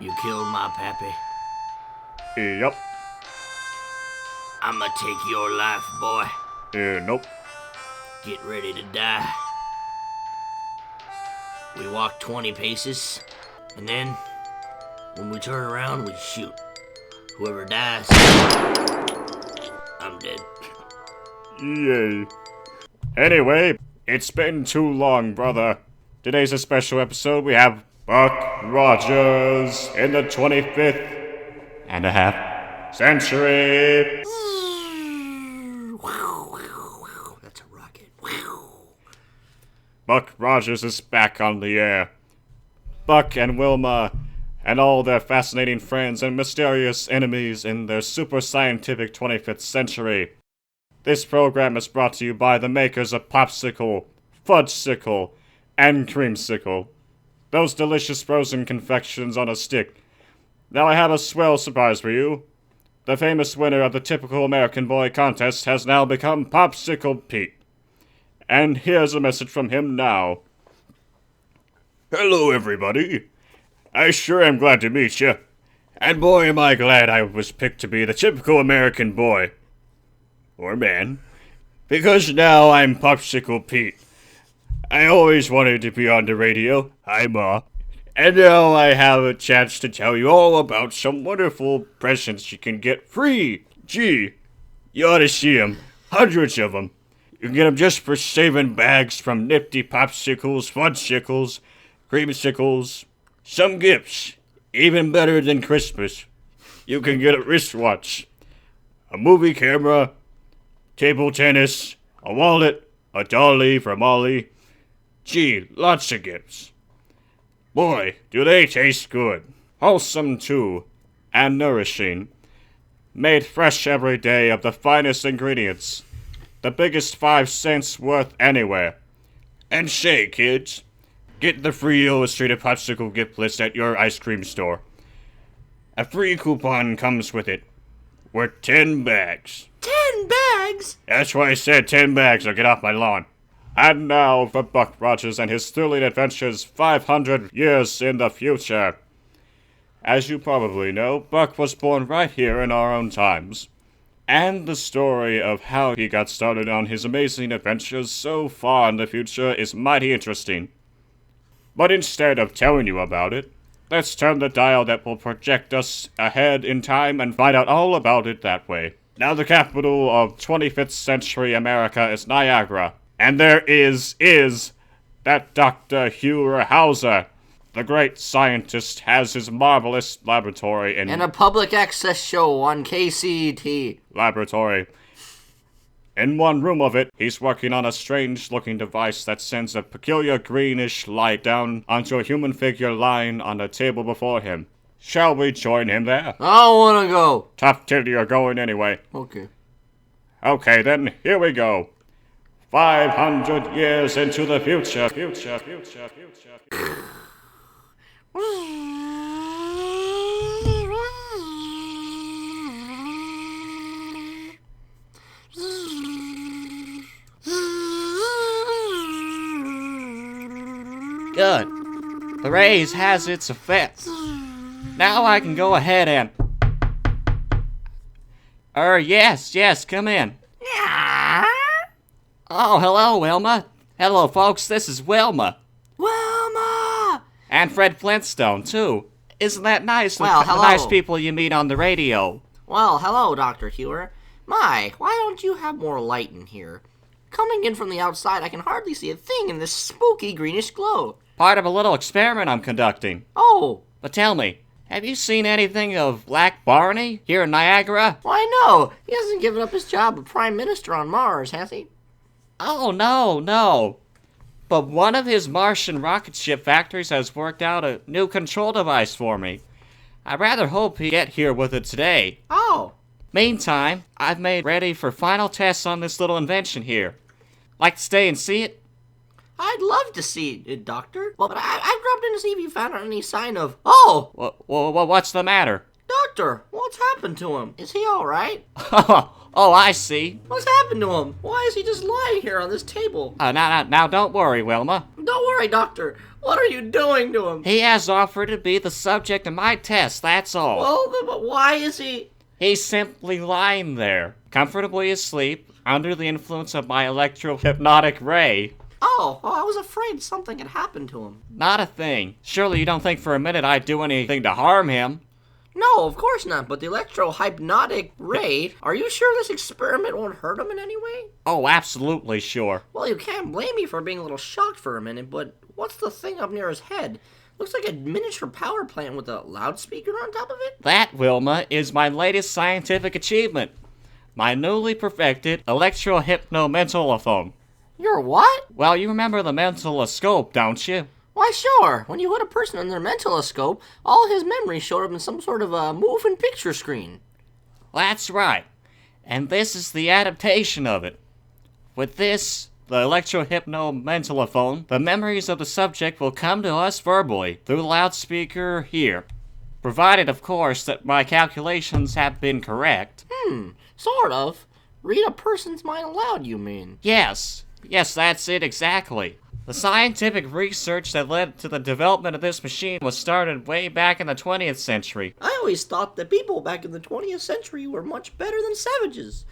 You killed my pappy. Yup. I'ma take your life, boy. Nope. Get ready to die. We walk 20 paces, and then, when we turn around, we shoot. Whoever dies, I'm dead. Yay. Anyway, it's been too long, brother. Today's a special episode. We have Buck Rogers in the 25th and a half century. That's a rocket. Buck Rogers is back on the air. Buck and Wilma and all their fascinating friends and mysterious enemies in their super scientific 25th century. This program is brought to you by the makers of Popsicle, Fudgesicle, and Creamsicle. Those delicious frozen confections on a stick. Now I have a swell surprise for you. The famous winner of the Typical American Boy contest has now become Popsicle Pete. And here's a message from him now. Hello, everybody. I sure am glad to meet you. And boy, am I glad I was picked to be the typical American boy. Or man. Because now I'm Popsicle Pete. I always wanted to be on the radio. Hi, Ma. And now I have a chance to tell you all about some wonderful presents you can get free. Gee, you ought to see them. Hundreds of them. You can get them just for saving bags from nifty popsicles, fudgesicles, creamsicles. Some gifts, even better than Christmas. You can get a wristwatch, a movie camera, table tennis, a wallet, a dolly for Molly. Gee, lots of gifts. Boy, do they taste good. Wholesome, too, and nourishing. Made fresh every day of the finest ingredients. The biggest 5 cents worth anywhere. And say, kids, get the free illustrated popsicle gift list at your ice cream store. A free coupon comes with it. Worth 10 bags. 10 bags? That's why I said 10 bags or get off my lawn. And now for Buck Rogers and his thrilling adventures 500 years in the future. As you probably know, Buck was born right here in our own times. And the story of how he got started on his amazing adventures so far in the future is mighty interesting. But instead of telling you about it, let's turn the dial that will project us ahead in time and find out all about it that way. Now the capital of 25th century America is Niagara. And there is that Dr. Huer Howser. The great scientist has his marvelous laboratory in... And a public access show on KCT. Laboratory. In one room of it, he's working on a strange-looking device that sends a peculiar greenish light down onto a human figure lying on a table before him. Shall we join him there? I don't want to go. Tough till you're going anyway. Okay. Okay, then, here we go. 500 years into the future. Good. The raise has its effects. Now I can go ahead and... yes, come in. Oh, hello, Wilma. Hello, folks, this is Wilma. Wilma! And Fred Flintstone, too. Isn't that nice? Well, the hello. nice people you meet on the radio. Well, hello, Dr. Huer. My, why don't you have more light in here? Coming in from the outside, I can hardly see a thing in this spooky greenish glow. Part of a little experiment I'm conducting. Oh, But tell me, have you seen anything of Black Barney here in Niagara? why no? He hasn't given up his job of Prime Minister on Mars, has he? Oh, no. But one of his Martian rocket ship factories has worked out a new control device for me. I rather hope he get here with it today. Oh, Meantime, I've made ready for final tests on this little invention here. Like to stay and see it? I'd love to see it, Doctor. Well, but I dropped in to see if you found any sign of... Oh, What's the matter? Doctor, what's happened to him? Is he alright? Oh, I see. What's happened to him? Why is he just lying here on this table? Now, don't worry, Wilma. Don't worry, Doctor. What are you doing to him? He has offered to be the subject of my test, that's all. Well, but why is he... He's simply lying there, comfortably asleep, under the influence of my electro-hypnotic ray. Oh, I was afraid something had happened to him. Not a thing. Surely you don't think for a minute I'd do anything to harm him? No, of course not, but the electro-hypnotic ray, are you sure this experiment won't hurt him in any way? Oh, absolutely sure. Well, you can't blame me for being a little shocked for a minute, but what's the thing up near his head? Looks like a miniature power plant with a loudspeaker on top of it. That, Wilma, is my latest scientific achievement. My newly perfected electro-hypno-mentalophone. Your what? Well, you remember the mentaloscope, don't you? Why, sure. When you put a person in their mentaloscope, all his memories showed up in some sort of a moving picture screen. That's right. And this is the adaptation of it. With this, the electro-hypno-mentalophone, the memories of the subject will come to us verbally through the loudspeaker here. Provided, of course, that my calculations have been correct. Sort of. Read a person's mind aloud, you mean? Yes, that's it exactly. The scientific research that led to the development of this machine was started way back in the 20th century. I always thought that people back in the 20th century were much better than savages.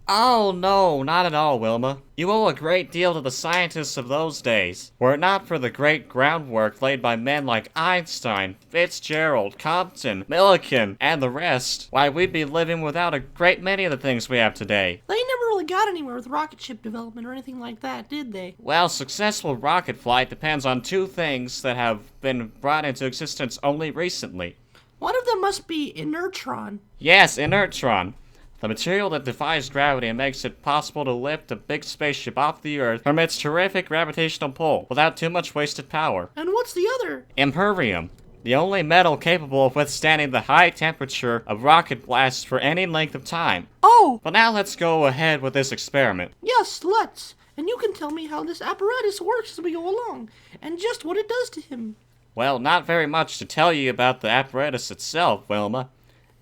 Oh, no, not at all, Wilma. You owe a great deal to the scientists of those days. Were it not for the great groundwork laid by men like Einstein, Fitzgerald, Compton, Millikan, and the rest, why, we'd be living without a great many of the things we have today. They never really got anywhere with rocket ship development or anything like that, did they? Well, successful rocket flight depends on two things that have been brought into existence only recently. One of them must be inertron. Yes, inertron. The material that defies gravity and makes it possible to lift a big spaceship off the Earth from its terrific gravitational pull without too much wasted power. And what's the other? Impervium, the only metal capable of withstanding the high temperature of rocket blasts for any length of time. Oh! But now let's go ahead with this experiment. Yes, let's. And you can tell me how this apparatus works as we go along, and just what it does to him. Well, not very much to tell you about the apparatus itself, Wilma,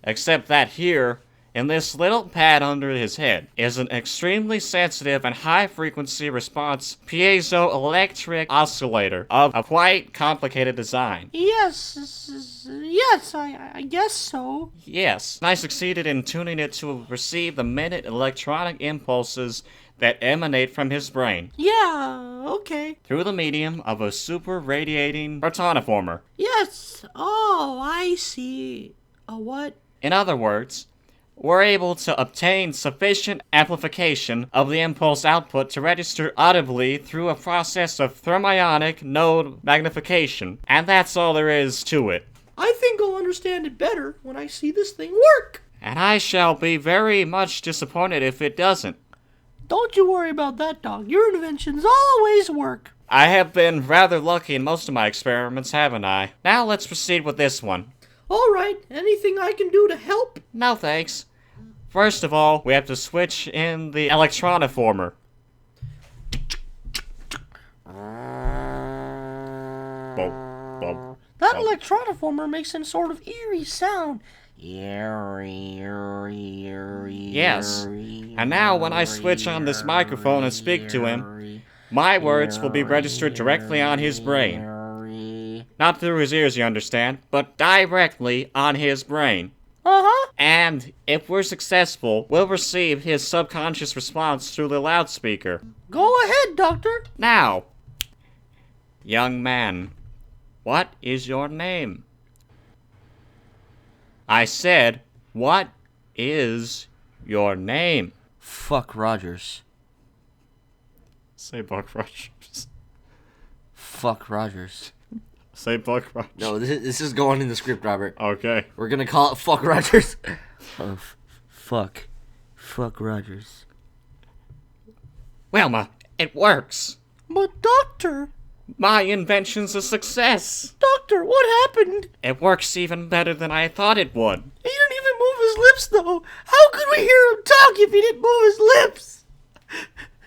except that here, in this little pad under his head, is an extremely sensitive and high-frequency response piezoelectric oscillator of a quite complicated design. Yes, I guess so. Yes, I succeeded in tuning it to receive the minute electronic impulses that emanate from his brain. Yeah, okay. Through the medium of a super radiating protoniformer. Yes, oh, I see. A what? In other words, we're able to obtain sufficient amplification of the impulse output to register audibly through a process of thermionic node magnification. And that's all there is to it. I think I'll understand it better when I see this thing work. And I shall be very much disappointed if it doesn't. Don't you worry about that, dog. Your inventions always work. I have been rather lucky in most of my experiments, haven't I? Now let's proceed with this one. All right, anything I can do to help? No thanks. First of all, we have to switch in the electroniformer. That electroniformer makes some sort of eerie sound. Yes, and now when I switch on this microphone and speak to him, my words will be registered directly on his brain. Not through his ears, you understand, but directly on his brain. Uh-huh. And if we're successful, we'll receive his subconscious response through the loudspeaker. Go ahead, Doctor. Now, young man, what is your name? I said, what is your name? Fuck Rogers. Say Buck Rogers. Fuck Rogers. Say Buck Rogers. No, this is going in the script, Robert. Okay. We're gonna call it Fuck Rogers. Fuck Rogers. Wilma, it works. But Doctor, My invention's a success. Doctor, what happened? It works even better than I thought it would. He didn't even move his lips, though. How could we hear him talk if he didn't move his lips?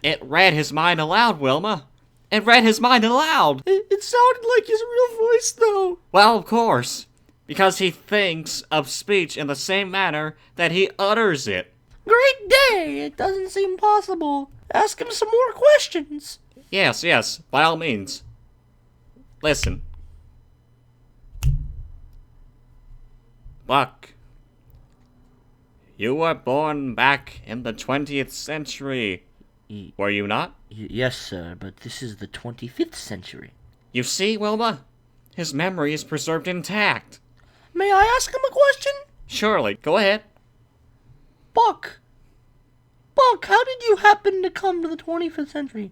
It read his mind aloud, Wilma. It read his mind aloud. It sounded like his real voice, though. Well, of course. Because he thinks of speech in the same manner that he utters it. Great day! It doesn't seem possible. Ask him some more questions. Yes, by all means. Listen. Buck, you were born back in the 20th century, were you not? Yes, sir, but this is the 25th century. You see, Wilma? His memory is preserved intact. May I ask him a question? Surely, go ahead. Buck, how did you happen to come to the 25th century?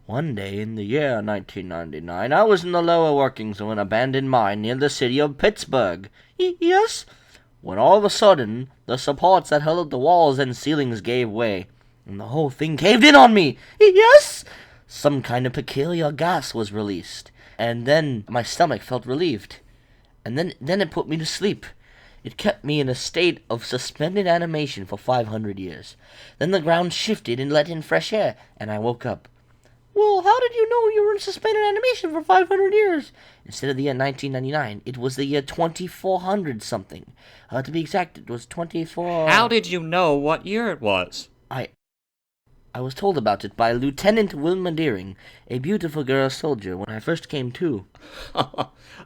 One day in the year 1999, I was in the lower workings of an abandoned mine near the city of Pittsburgh. Yes? When all of a sudden, the supports that held up the walls and ceilings gave way, and the whole thing caved in on me. Yes? Some kind of peculiar gas was released, and then my stomach felt relieved. And then it put me to sleep. It kept me in a state of suspended animation for 500 years. Then the ground shifted and let in fresh air, and I woke up. Well, how did you know you were in suspended animation for 500 years? Instead of the year 1999, it was the year 2400 something. To be exact, it was 24... How did you know what year it was? I was told about it by Lieutenant Wilma Deering, a beautiful girl soldier, when I first came to.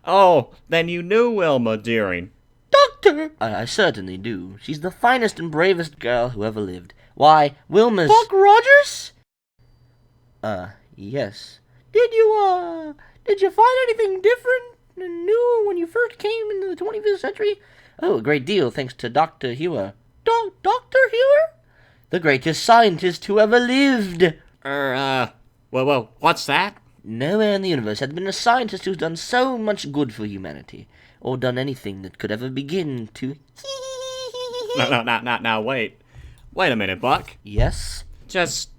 Oh, then you knew Wilma Deering. Doctor! I certainly do. She's the finest and bravest girl who ever lived. Why, Wilma's... Buck Rogers? Yes. Did you find anything different and new when you first came into the 25th century? Oh, a great deal, thanks to Dr. Huer. Dr. Huer? The greatest scientist who ever lived. Well, what's that? Nowhere in the universe has been a scientist who's done so much good for humanity, or done anything that could ever begin to... No, wait. Wait a minute, Buck. Yes? Just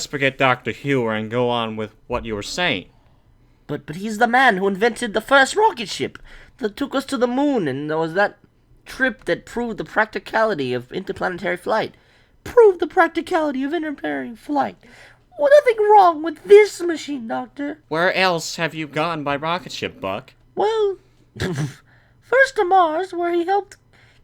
forget Dr. Huer and go on with what you were saying. But he's the man who invented the first rocket ship that took us to the moon, and there was that trip that proved the practicality of interplanetary flight. Proved the practicality of interplanetary flight. Well, nothing wrong with this machine, Doctor. Where else have you gone by rocket ship, Buck? Well, first to Mars, where he helped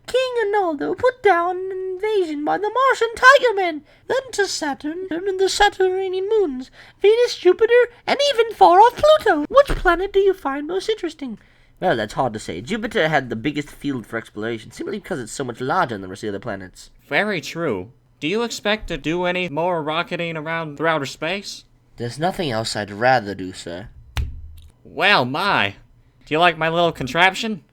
King Arnaldo put down an invasion by the Martian Tiger Men, then to Saturn and the Saturnine moons, Venus, Jupiter, and even far-off Pluto. Which planet do you find most interesting? Well, that's hard to say. Jupiter had the biggest field for exploration, simply because it's so much larger than the rest of the other planets. Very true. Do you expect to do any more rocketing around through outer space? There's nothing else I'd rather do, sir. Well, my. Do you like my little contraption?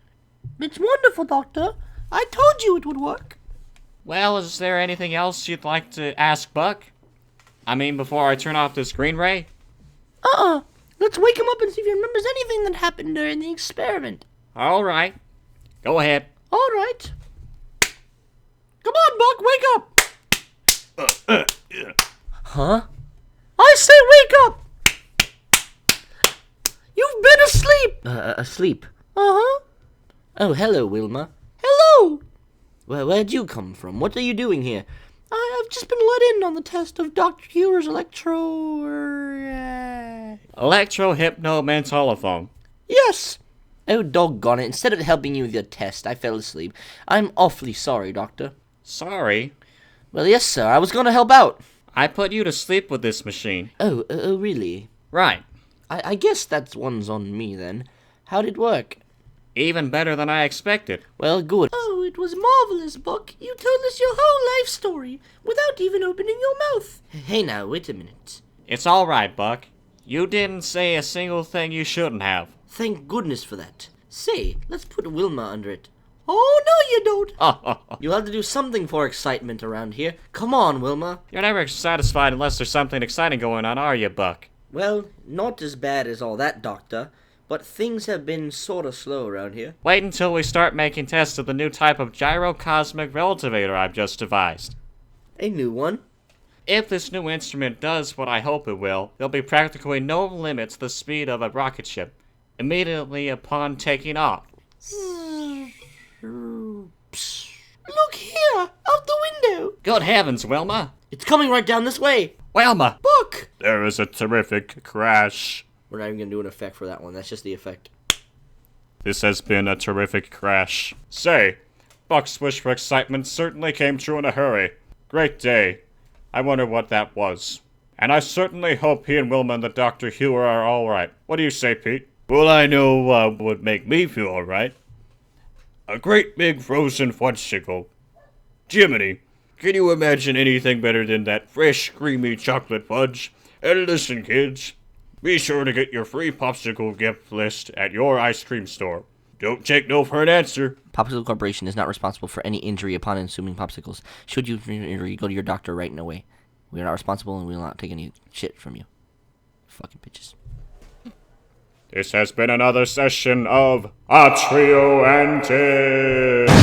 It's wonderful, Doctor. I told you it would work. Well, is there anything else you'd like to ask Buck? I mean, before I turn off this green ray? Let's wake him up and see if he remembers anything that happened during the experiment. All right. Go ahead. All right. Come on, Buck, wake up! Huh? I say wake up! You've been asleep! Asleep? Uh-huh. Oh, hello, Wilma. Hello! Well, where'd you come from? What are you doing here? I've just been let in on the test of Dr. Huer's Electro-hypno-mentolophone. Yes! Oh, doggone it. Instead of helping you with your test, I fell asleep. I'm awfully sorry, Doctor. Sorry? Well, yes, sir. I was going to help out. I put you to sleep with this machine. Oh, really? Right. I guess that one's on me, then. How'd it work? Even better than I expected. Well, good. Oh, it was marvelous, Buck. You told us your whole life story without even opening your mouth. Hey, now, wait a minute. It's all right, Buck. You didn't say a single thing you shouldn't have. Thank goodness for that. Say, let's put Wilma under it. Oh, no, you don't. You'll have to do something for excitement around here. Come on, Wilma. You're never satisfied unless there's something exciting going on, are you, Buck? Well, not as bad as all that, Doctor. But things have been sort of slow around here. Wait until we start making tests of the new type of gyrocosmic relativator I've just devised. A new one? If this new instrument does what I hope it will, there'll be practically no limit to the speed of a rocket ship immediately upon taking off. Look here, out the window. Good heavens, Wilma. It's coming right down this way. Wilma. Buck. There was a terrific crash. We're not even going to do an effect for that one. That's just the effect. This has been a terrific crash. Say, Buck's wish for excitement certainly came true in a hurry. Great day. I wonder what that was. And I certainly hope he and Wilma and the Dr. Huer are alright. What do you say, Pete? Well, I know what would make me feel alright. A great big frozen fudgesicle. Jiminy, can you imagine anything better than that fresh, creamy chocolate fudge? And listen, kids, be sure to get your free Popsicle gift list at your ice cream store. Don't take no for an answer. Popsicle Corporation is not responsible for any injury upon consuming popsicles. Should you injury, go to your doctor right away. We are not responsible, and we will not take any shit from you. Fucking bitches. This has been another session of AuTrio Antics.